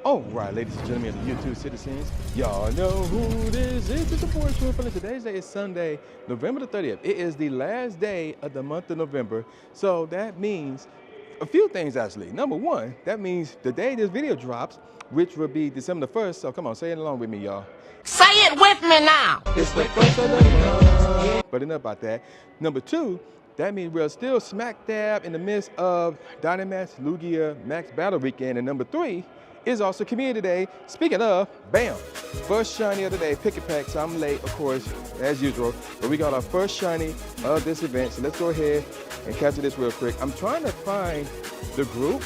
All right, ladies and gentlemen of the YouTube citizens, y'all know who this is. It's the boy Trumbeak. Today's day is Sunday, November the 30th. It is the last day of the month of November. So that means a few things actually. Number one, that means the day this video drops, which will be December the 1st. So come on, say it along with me, y'all. Say it with me now. It's the first of the month. But enough about that. Number two, that means we're still smack dab in the midst of Dynamax, Lugia, Max Battle Weekend. And number three is also Community Day. Speaking of, bam, first shiny of the day, Pikipek. So I'm late, of course, as usual. But we got our first shiny of this event. So let's go ahead and capture this real quick. I'm trying to find the group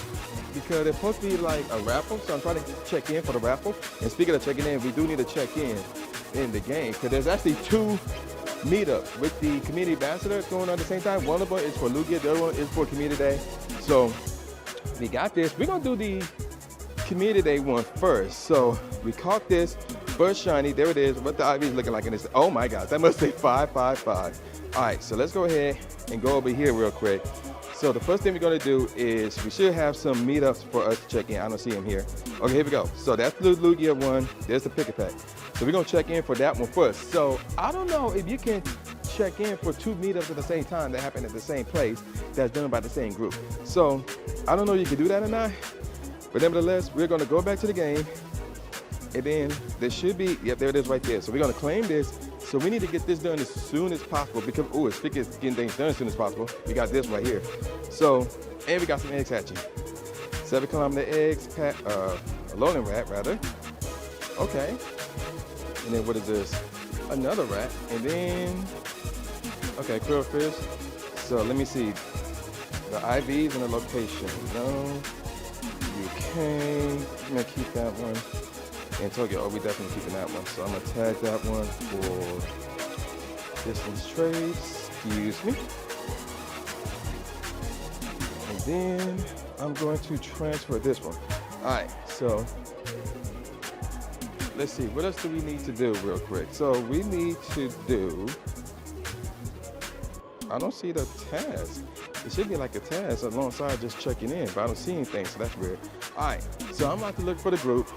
because it's supposed to be like a raffle. So I'm trying to check in for the raffle. And speaking of checking in, we do need to check in the game because there's actually two meetups with the community ambassador going on at the same time. One of them is for Lugia, the other one is for Community Day. So we got this. We're gonna do the Community Day one first. So we caught this first shiny. There it is. What the IV is looking like in this. Oh my gosh, that must say 555. All right, so let's go ahead and go over here real quick. So the first thing we're gonna do is we should have some meetups for us to check in. I don't see them here. Okay, here we go. So that's the Lugia one. There's the Pikipek. So we're gonna check in for that one first. So I don't know if you can check in for two meetups at the same time that happen at the same place that's done by the same group. So I don't know if you can do that or not, but nevertheless, we're gonna go back to the game and then there should be, yep, there it is right there. So we're gonna claim this. So we need to get this done as soon as possible because, oh, it's getting things done as soon as possible. We got this right here. So, and we got some eggs hatching. 7-kilometer eggs, loading rat rather. Okay. And then what is this? Another rat. And then, okay, quillfish. So let me see. The IVs and the location. No, UK. I'm gonna keep that one. And Tokyo, oh, we definitely keeping that one. So I'm gonna tag that one for distance trades. Excuse me. And then I'm going to transfer this one. All right, so let's see, what else do we need to do real quick? So we need to do, I don't see the task. It should be like a task alongside just checking in, but I don't see anything, so that's weird. All right, so I'm about to look for the group,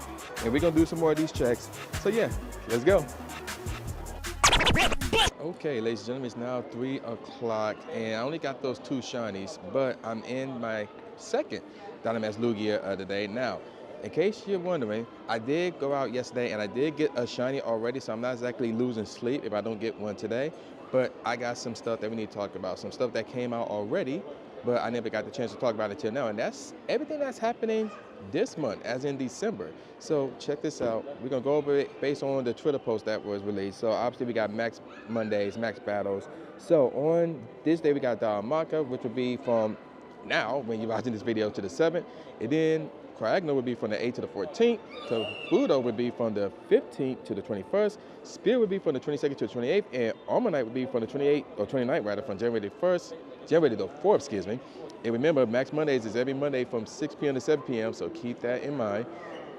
and we're gonna do some more of these checks. So yeah, let's go. Okay, ladies and gentlemen, it's now 3 o'clock, and I only got those two shinies, but I'm in my second Dynamax Lugia of the day. Now, in case you're wondering, I did go out yesterday, and I did get a shiny already, so I'm not exactly losing sleep if I don't get one today. But I got some stuff that we need to talk about, some stuff that came out already, but I never got the chance to talk about it until now. And that's everything that's happening this month, as in December. So check this out. We're gonna go over it based on the Twitter post that was released. So obviously we got Max Mondays, Max Battles. So on this day we got Dynamax, which will be from now, when you're watching this video, to the 7th. And then Cragno would be from the 8th to the 14th. So Budo would be from the 15th to the 21st. Spear would be from the 22nd to the 28th. And Armonite would be from the 28th, or 29th rather, from January the 4th, excuse me. And remember, Max Mondays is every Monday from 6 p.m. to 7 p.m., so keep that in mind.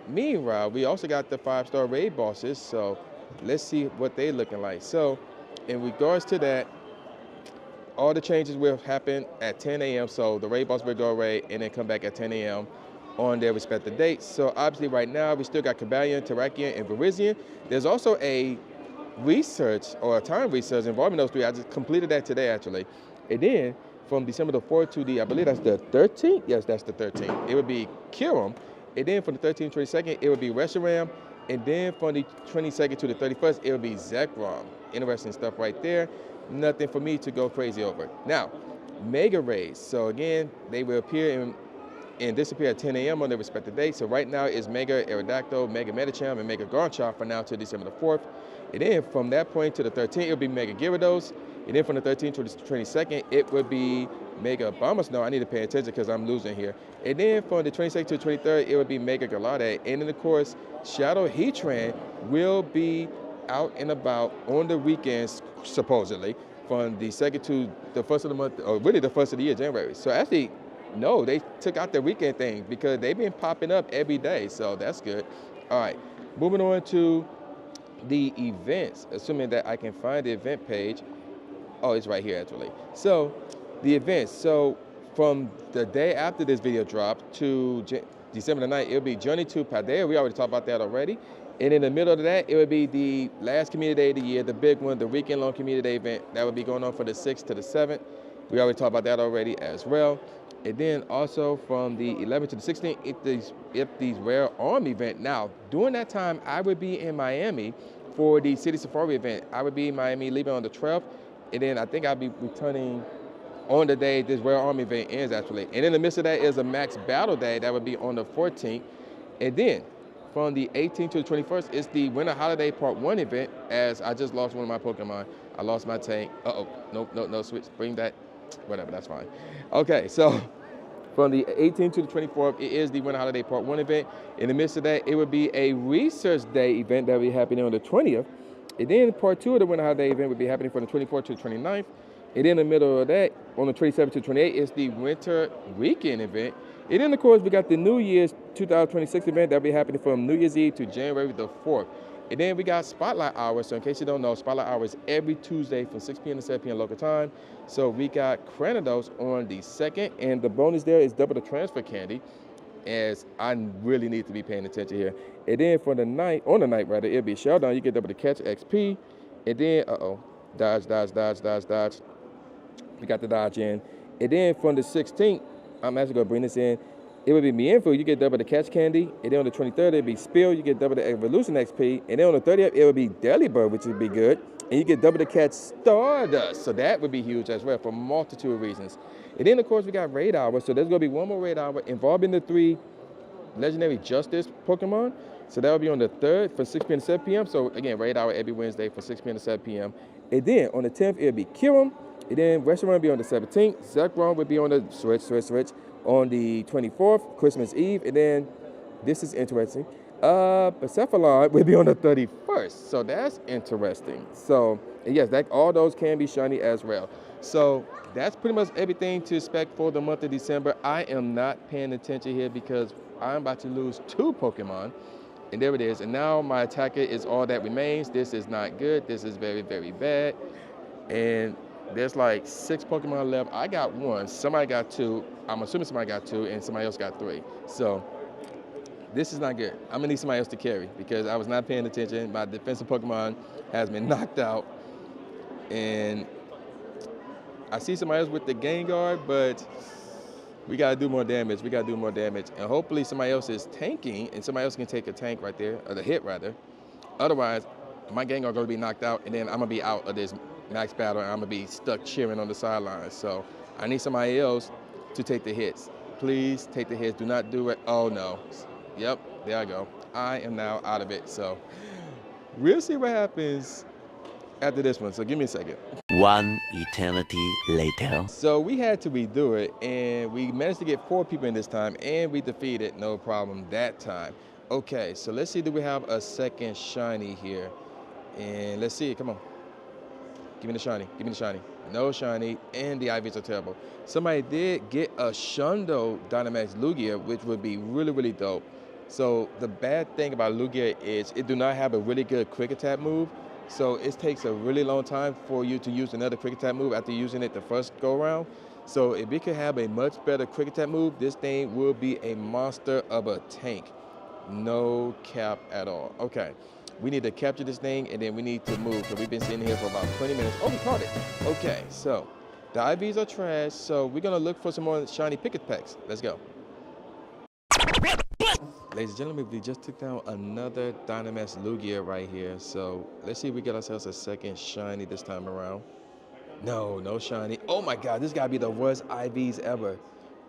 Meanwhile, we also got the 5-star raid bosses, so let's see what they're looking like. So in regards to that, all the changes will happen at 10 a.m., so the raid boss will go away and then come back at 10 a.m. on their respective dates. So obviously right now we still got Cabalion, Terrakion, and Virizion. There's also a research or a time research involving those three. I just completed that today actually. And then from December the 4th to the, I believe that's the 13th? Yes, that's the 13th. It would be Kyurem. And then from the 13th to 22nd, it would be Reshiram. And then from the 22nd to the 31st, it would be Zekrom. Interesting stuff right there. Nothing for me to go crazy over. Now, Mega Rays. So again, they will appear and disappear at 10 a.m. on their respective dates. So right now it's Mega Aerodactyl, Mega Medicham, and Mega Garchomp for now till December the 4th. And then from that point to the 13th, it'll be Mega Gyarados. And then from the 13th to the 22nd, it would be Mega Abomasnow. I need to pay attention because I'm losing here. And then from the 22nd to the 23rd, it would be Mega Galade. And then of course, Shadow Heatran will be out and about on the weekends, supposedly, from the 2nd to the 1st of the month, or really the 1st of the year, January. So actually, no, they took out the weekend thing because they've been popping up every day, so that's good. All right, moving on to the events, assuming that I can find the event page. Oh, it's right here actually. So the events, so from the day after this video dropped to December the 9th, it'll be Journey to Paldea. We already talked about that already. And in the middle of that, it would be the last community day of the year, the big one, the weekend-long community day event. That would be going on from the 6th to the 7th. We already talked about that already as well. And then also from the 11th to the 16th, if these Rare Arm event. Now, during that time, I would be in Miami for the City Safari event. I would be in Miami leaving on the 12th. And then I think I'll be returning on the day this Rare Arm event ends, actually. And in the midst of that is a Max Battle Day. That would be on the 14th. And then from the 18th to the 21st, it's the Winter Holiday Part 1 event, as I just lost one of my Pokemon. I lost my tank. No, switch, bring that. Whatever, that's fine. Okay, so from the 18th to the 24th, it is the Winter Holiday Part 1 event. In the midst of that, it would be a Research Day event that will be happening on the 20th. And then Part 2 of the Winter Holiday event would be happening from the 24th to the 29th. And then in the middle of that, on the 27th to 28th, is the Winter Weekend event. And then, of course, we got the New Year's 2026 event that will be happening from New Year's Eve to January the 4th. And then we got Spotlight Hour. So in case you don't know, Spotlight Hour is every Tuesday from 6 p.m. to 7 p.m. local time. So we got Cranidos on the 2nd. And the bonus there is double the transfer candy, as I really need to be paying attention here. And then for the night, on the night rather, it'll be Showdown. You get double the catch XP. And then, dodge. We got the dodge in. And then from the 16th, I'm actually going to bring this in. It would be Mienfoo, you get double the catch candy. And then on the 23rd, it'd be Spill, you get double the Evolution XP. And then on the 30th, it would be Delibird, which would be good. And you get double the catch Stardust. So that would be huge as well for a multitude of reasons. And then, of course, we got Raid Hour. So there's going to be one more Raid Hour involving the 3 Legendary Justice Pokemon. So that will be on the 3rd from 6 p.m. to 7 p.m. So, again, Raid Hour every Wednesday from 6 p.m. to 7 p.m. And then on the 10th, it'll be Kyurem. And then Restaurant will be on the 17th. Zekrom will be on the switch on the 24th, Christmas Eve. And then, this is interesting, Persephone will be on the 31st. So that's interesting. So, and yes, all those can be shiny as well. So that's pretty much everything to expect for the month of December. I am not paying attention here because I'm about to lose 2 Pokemon. And there it is. And now my attacker is all that remains. This is not good. This is very, very bad. And there's like 6 Pokemon left. I got 1. Somebody got 2. I'm assuming somebody got 2, and somebody else got 3. So this is not good. I'm gonna need somebody else to carry because I was not paying attention. My defensive Pokemon has been knocked out, and I see somebody else with the Gengar, but we gotta do more damage. And hopefully somebody else is tanking, and somebody else can take a tank right there, or the hit rather. Otherwise, my Gengar gonna be knocked out, and then I'm gonna be out of this max battle, and I'm gonna be stuck cheering on the sidelines. So I need somebody else to take the hits. Please take the hits. Do not do it. Oh no. Yep, there I go. I am now out of it. So we'll see what happens after this one. So give me a second. One eternity later. So we had to redo it, and we managed to get 4 people in this time, and we defeated no problem that time. Okay, so let's see, do we have a second shiny here? And let's see, come on. Give me the shiny. No shiny, and the IVs are terrible. Somebody did get a Shundo Dynamax Lugia, which would be really, really dope. So the bad thing about Lugia is it do not have a really good quick attack move. So it takes a really long time for you to use another quick attack move after using it the first go around. So if it could have a much better quick attack move, this thing will be a monster of a tank. No cap at all. Okay. We need to capture this thing, and then we need to move, because we've been sitting here for about 20 minutes. Oh, we caught it. Okay, so the IVs are trash, so we're going to look for some more shiny Pikipeks. Let's go. Ladies and gentlemen, we just took down another Dynamax Lugia right here. So let's see if we get ourselves a second shiny this time around. No shiny. Oh my God, this gotta be the worst IVs ever.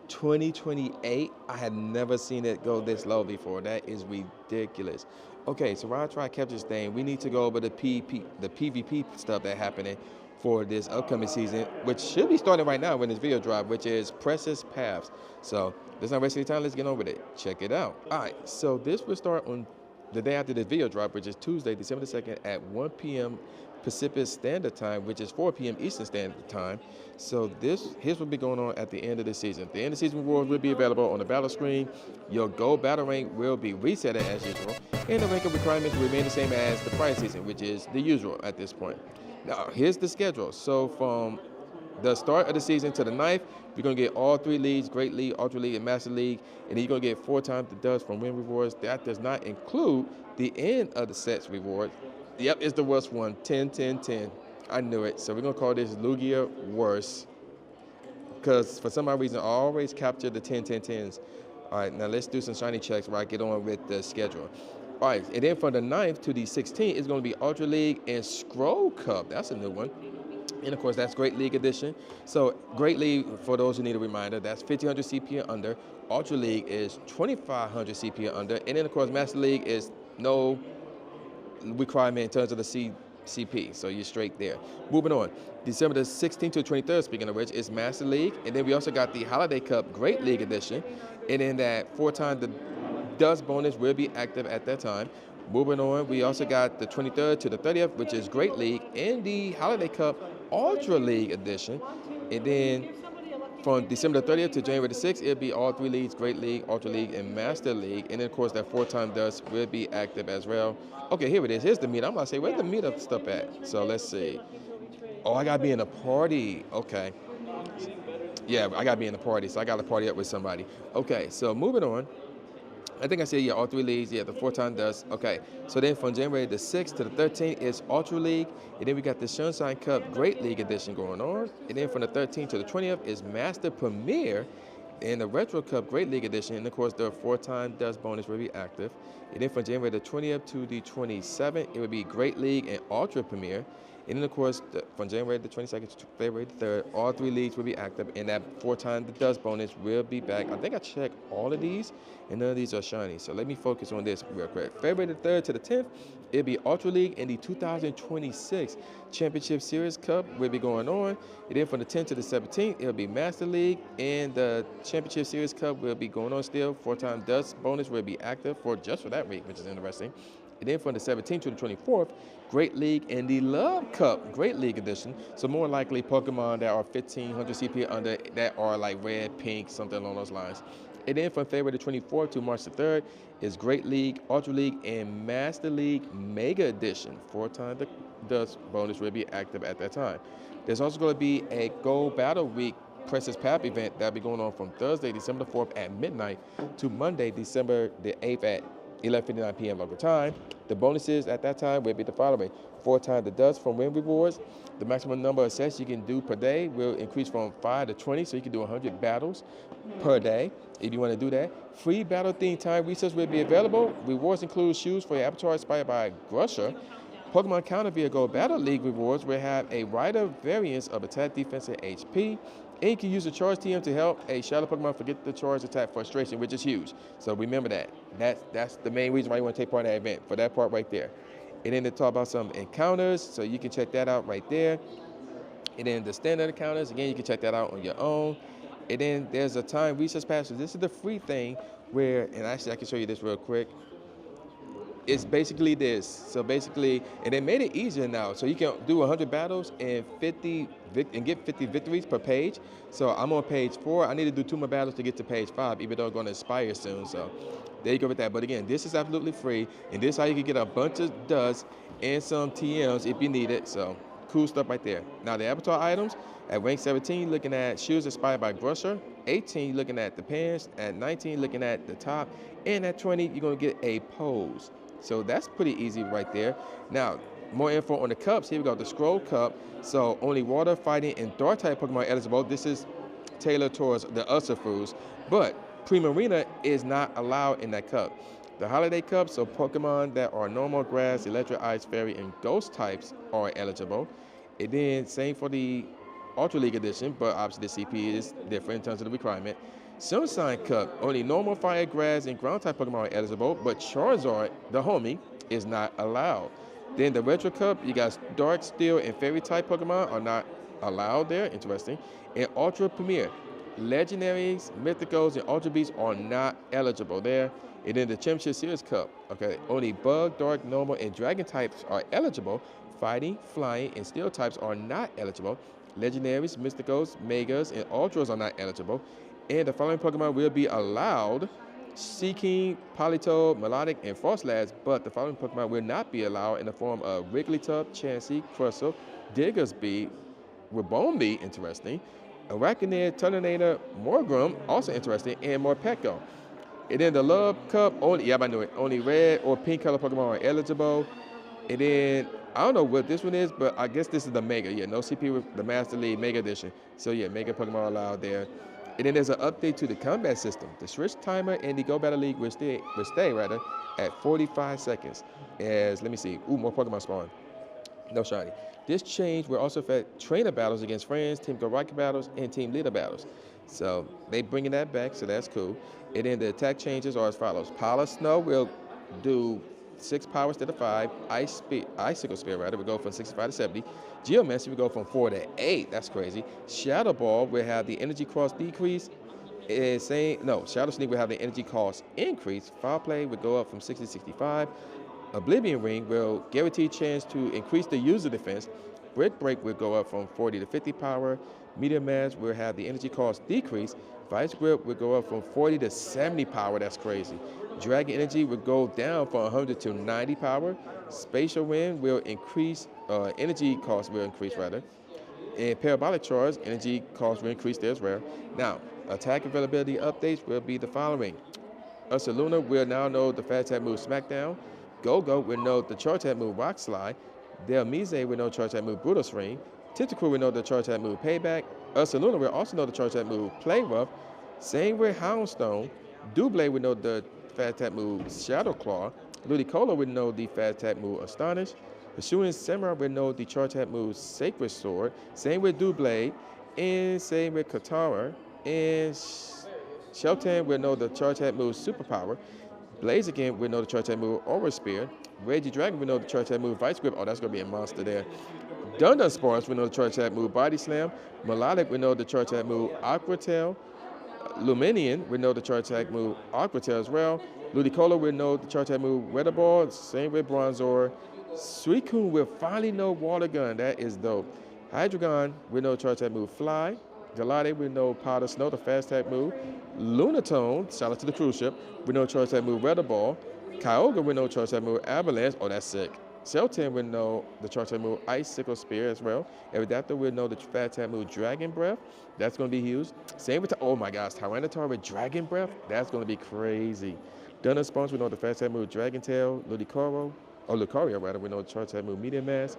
2028, I had never seen it go this low before. That is ridiculous. Okay, so while I try to capture this thing, we need to go over the PvP stuff that's happening for this upcoming season, which should be starting right now when this video drops, which is Precious Paths. So let's not waste any time, let's get on with it. Check it out. All right, so this will start on the day after this video drop, which is Tuesday, December the 2nd at 1 p.m. Pacific Standard Time, which is 4 p.m. Eastern Standard Time. So here's what will be going on at the end of the season. The end of the season rewards will be available on the battle screen. Your gold battle rank will be reset as usual, and the ranking requirements will remain the same as the prior season, which is the usual at this point. Now, here's the schedule. So from the start of the season to the 9th, you're going to get all 3 leagues, Great League, Ultra League, and Master League, and then you're going to get 4 times the dust from win rewards. That does not include the end of the sets reward. Yep, it's the worst one, 10, 10, 10. I knew it. So we're going to call this Lugia worse, because for some odd reason, I always capture the 10, 10, 10s. All right, now let's do some shiny checks where I get on with the schedule. All right, and then from the 9th to the 16th, it's going to be Ultra League and Scroll Cup. That's a new one. And of course, that's Great League Edition. So Great League, for those who need a reminder, that's 1,500 CP and under. Ultra League is 2,500 CP and under. And then of course, Master League is no requirement in terms of the CP. So you're straight there. Moving on, December the 16th to the 23rd, speaking of which, is Master League. And then we also got the Holiday Cup Great League Edition. And then that 4 times the dust bonus will be active at that time. Moving on, we also got the 23rd to the 30th, which is Great League, and the Holiday Cup Ultra League Edition. And then from December the 30th to January the 6th, it'll be all 3 leagues, Great League, Ultra League, and Master League. And then, of course, that 4-time dust will be active as well. Okay, here it is. Here's the meet. I'm going to say, where's the meetup stuff at? So let's see. Oh, I got to be in a party. Okay. Yeah, I got to be in a party, so I got to party up with somebody. Okay, so moving on. I think I said, yeah, all 3 leagues, yeah, the 4-time dust. Okay, so then from January the 6th to the 13th is Ultra League, and then we got the Sunshine Cup Great League Edition going on, and then from the 13th to the 20th is Master Premier and the Retro Cup Great League Edition, and of course the 4-time dust bonus will be active. And then from January the 20th to the 27th, it will be Great League and Ultra Premier. And then, of course, from January the 22nd to February the 3rd, all 3 leagues will be active, and that 4-time the dust bonus will be back. I think I checked all of these, and none of these are shiny. So let me focus on this real quick. February the 3rd to the 10th, it'll be Ultra League, and the 2026 Championship Series Cup will be going on. And then from the 10th to the 17th, it'll be Master League, and the Championship Series Cup will be going on still. 4-time dust bonus will be active for just for that week, which is interesting. And then from the 17th to the 24th, Great League and the Love Cup Great League Edition. So more likely Pokemon that are 1,500 CP under, that are like red, pink, something along those lines. And then from February the 24th to March the 3rd is Great League, Ultra League, and Master League Mega Edition. 4-time the dust bonus will be active at that time. There's also going to be a Go Battle Week Princess Pap event that'll be going on from Thursday, December the 4th at midnight to Monday, December the 8th at 11:59 p.m. local time. The bonuses at that time will be the following: 4 times the dust from win rewards. The maximum number of sets you can do per day will increase from 5 to 20, so you can do 100 battles per day if you want to do that. Free battle theme time resets will be available. Rewards include shoes for your avatar inspired by Grusher. Pokemon Counter via Go Battle League rewards will have a wider variance of attack, defense, and HP. And you can use the Charge TM to help a Shadow Pokemon forget the Charge Attack Frustration, which is huge. So remember that. That's the main reason why you want to take part in that event, for that part right there. And then they talk about some encounters, so you can check that out right there. And then the standard encounters, again, you can check that out on your own. And then there's a time recess pass. So this is the free thing where, and actually I can show you this real quick. It's basically this. So basically, and they made it easier now. So you can do 100 battles and get 50 victories per page. So I'm on page 4. I need to do 2 more battles to get to page 5, even though I'm going to expire soon. So there you go with that. But again, this is absolutely free, and this is how you can get a bunch of duds and some TMs if you need it. So cool stuff right there. Now the avatar items, at rank 17, looking at shoes inspired by Grusher. 18, looking at the pants. At 19, looking at the top. And at 20, you're going to get a pose. So that's pretty easy right there. Now, more info on the cups. Here we go, the Scroll Cup. So only water, fighting, and dark type Pokemon eligible. This is tailored towards the Urshifu's, but Primarina is not allowed in that cup. The Holiday Cup, so Pokemon that are normal, grass, electric, ice, fairy, and ghost types are eligible. And then same for the Ultra League Edition, but obviously the CP is different in terms of the requirement. Sunshine Cup, only normal, fire, grass, and ground type Pokemon are eligible, but Charizard, the homie, is not allowed. Then the Retro Cup, you got Dark, Steel, and Fairy type Pokemon are not allowed there. Interesting. And Ultra Premier, Legendaries, Mythicals, and Ultra Beasts are not eligible there. And then the Championship Series Cup, okay, only Bug, Dark, Normal, and Dragon types are eligible. Fighting, Flying, and Steel types are not eligible. Legendaries, Mysticals, Megas, and Ultras are not eligible. And the following Pokemon will be allowed: Seeking, Politoed, Melodic, and Frostlass, but the following Pokemon will not be allowed in the form of Wigglytuff, Chansey, Crustle, Diggersby, with Bone Bee, interesting. Arachnid, Turtonator, Morgrim, also interesting, and Morpeko. And then the Love Cup, only, I knew it, only red or pink color Pokemon are eligible. And then, I don't know what this one is, but I guess this is the Mega. Yeah, no CP with the Master League Mega Edition. So yeah, Mega Pokemon allowed there. And then there's an update to the combat system. The switch timer in the Go Battle League will stay at 45 seconds. As, let me see, more Pokemon spawn. No shiny. This change will also affect trainer battles against friends, team Goraki battles, and team leader battles. So they bringing that back, so that's cool. And then the attack changes are as follows. Power Snow will do 6 power instead of 5. Icicle Spear will go from 65 to 70. Geomancy will go from 4 to 8. That's crazy. Shadow Ball will have the energy cost decrease. Shadow Sneak will have the energy cost increase. Foul Play will go up from 60 to 65. Oblivion Ring will guarantee chance to increase the user defense. Brick Break will go up from 40 to 50 power. Meteor Mash will have the energy cost decrease. Vice Grip will go up from 40 to 70 power. That's crazy. Dragon Energy will go down from 100 to 90 power. Spatial Wind will increase, energy cost will increase rather. And Parabolic Charge, energy cost will increase there as well. Now, attack availability updates will be the following. Ursaluna will now know the fast attack move Smackdown. Go-Go will know the charge attack move Rock Slide. Delmise will know charge attack move Brutal Swing. Tentacool will know the charge attack move Payback. Ursaluna will also know the charge attack move Play Rough. Same with Houndstone. Doublade will know the fast attack move Shadow Claw. Ludicolo will know the fast attack move Astonish. Pursuing Samurai will know the charge attack move Sacred Sword. Same with Doublade. And same with Katara. And Shelton will know the charge attack move Superpower. Blaziken will know the charge attack move Aura Spear. Reggie Dragon will know the charge attack move Vice Grip. Oh, that's going to be a monster there. Dunsparce will know the charge attack move Body Slam. Melodic will know the charge attack move Aqua Tail. Luminian will know the charge attack move Aqua Tail as well. Ludicolo will know the charge attack move Weather Ball. Same with Bronzor. Suicune will finally know Water Gun. That is dope. Hydreigon will know the charge attack move Fly. Galade will know Powder Snow, the fast attack move. Lunatone, shout out to the cruise ship, will know charge attack move Weather Ball. Kyogre will know charge attack move Avalanche. Oh, that's sick. Celtin will know the charge attack move Icicle Spear as well. Aerodactyl will know the fast attack move Dragon Breath. That's going to be huge. Same with, oh my gosh, Tyranitar with Dragon Breath. That's going to be crazy. Dunsparce will know the fast attack move Dragon Tail. Lucario rather, will know the charge attack move Meteor Mass.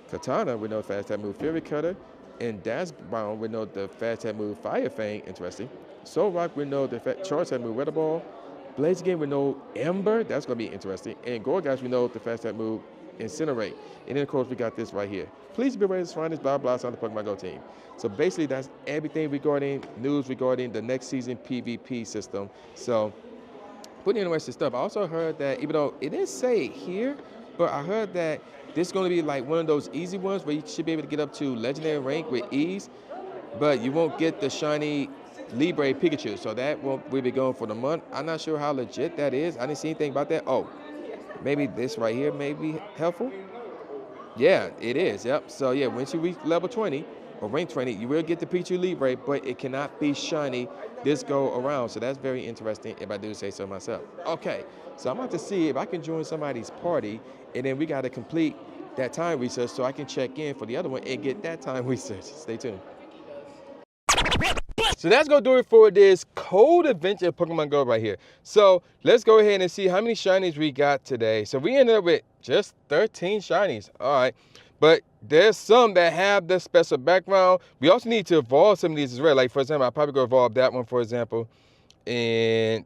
Katana will know the fast attack move Fury Cutter. And Dasbound will know the fast attack move Fire Fang, interesting. Solrock will know the charge attack move Weather Ball. Blaziken will know Ember, that's going to be interesting. And Gorgas will know the fast attack move Incinerate. And then, of course, we got this right here. Please be ready to find this blah blah on the Pokemon Go team. So basically, that's everything regarding news regarding the next season PvP system. So, pretty interesting stuff. I also heard that, even though it didn't say it here, but I heard that this is going to be like one of those easy ones where you should be able to get up to legendary rank with ease, but you won't get the shiny Libre Pikachu. So that won't be going for the month. I'm not sure how legit that is. I didn't see anything about that. Oh, maybe this right here may be helpful. Yeah, it is. Yep. So yeah, once you reach level 20 or rank 20, you will get the Pikachu Libre, but it cannot be shiny this go around. So that's very interesting if I do say so myself. Okay, so I'm about to see if I can join somebody's party, and then we got to complete that time research so I can check in for the other one and get that time research. Stay tuned. So that's going to do it for this cold adventure of Pokemon Go right here. So let's go ahead and see how many shinies we got today. So we ended up with just 13 shinies. All right. But there's some that have the special background. We also need to evolve some of these as well. Like, for example, I'll probably go evolve that one, for example. And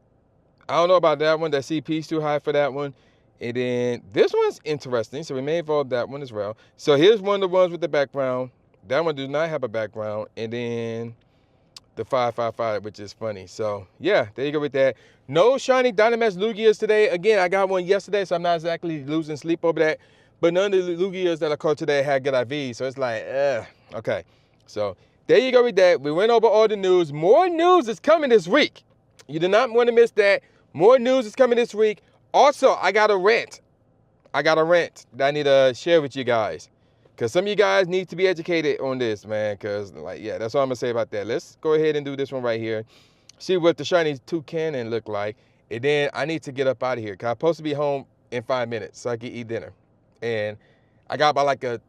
I don't know about that one. That CP is too high for that one. And then this one's interesting. So we may evolve that one as well. So here's one of the ones with the background. That one does not have a background. And then the 555, which is funny. So yeah, there you go with that. No shiny Dynamax Lugias today. Again, I got one yesterday, so I'm not exactly losing sleep over that. But none of the Lugias that I caught today had good IV. So it's like, okay. So there you go with that. We went over all the news. More news is coming this week. You do not want to miss that. More news is coming this week. Also, I got a rant. That I need to share with you guys. Because some of you guys need to be educated on this, man. Because, like, yeah, that's all I'm going to say about that. Let's go ahead and do this one right here. See what the shiny Toucannon look like. And then I need to get up out of here. Because I'm supposed to be home in 5 minutes so I can eat dinner. And I got about like a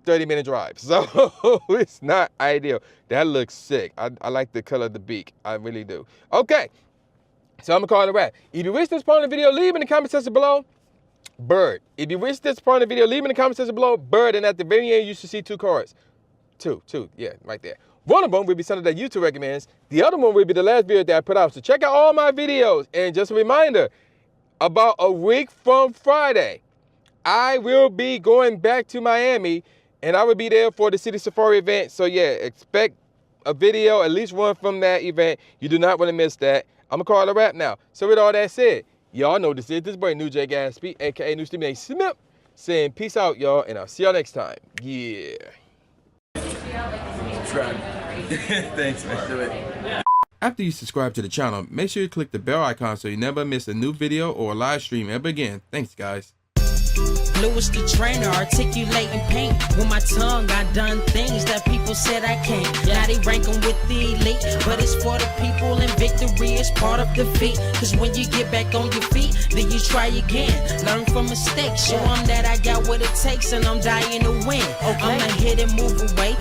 30-minute drive. So it's not ideal. That looks sick. I like the color of the beak. I really do. Okay. So I'm going to call it a wrap. If you wish this part of the video, leave in the comment section below. Bird. If you wish this part of the video, leave in the comment section below. Bird. And at the very end, you should see 2 cards. Two. Yeah, right there. One of them will be something that YouTube recommends. The other one will be the last video that I put out. So check out all my videos. And just a reminder, about a week from Friday, I will be going back to Miami, and I will be there for the City Safari event. So yeah, expect a video, at least one from that event. You do not want to miss that. I'm going to call it a wrap now. So with all that said, y'all know this is this boy, New J Gatsby, a.k.a. New Stephen A. Smith, saying peace out, y'all, and I'll see y'all next time. Yeah. Subscribe. Thanks, man. Do it. After you subscribe to the channel, make sure you click the bell icon so you never miss a new video or a live stream ever again. Thanks, guys. Lewis the trainer, articulating pain. With my tongue, I done things that people said I can't. Now they rank 'em with the elite, but it's for the people, and victory is part of defeat. Cause when you get back on your feet, then you try again. Learn from mistakes, show 'em that I got what it takes, and I'm dying to win. I'ma hit and move away.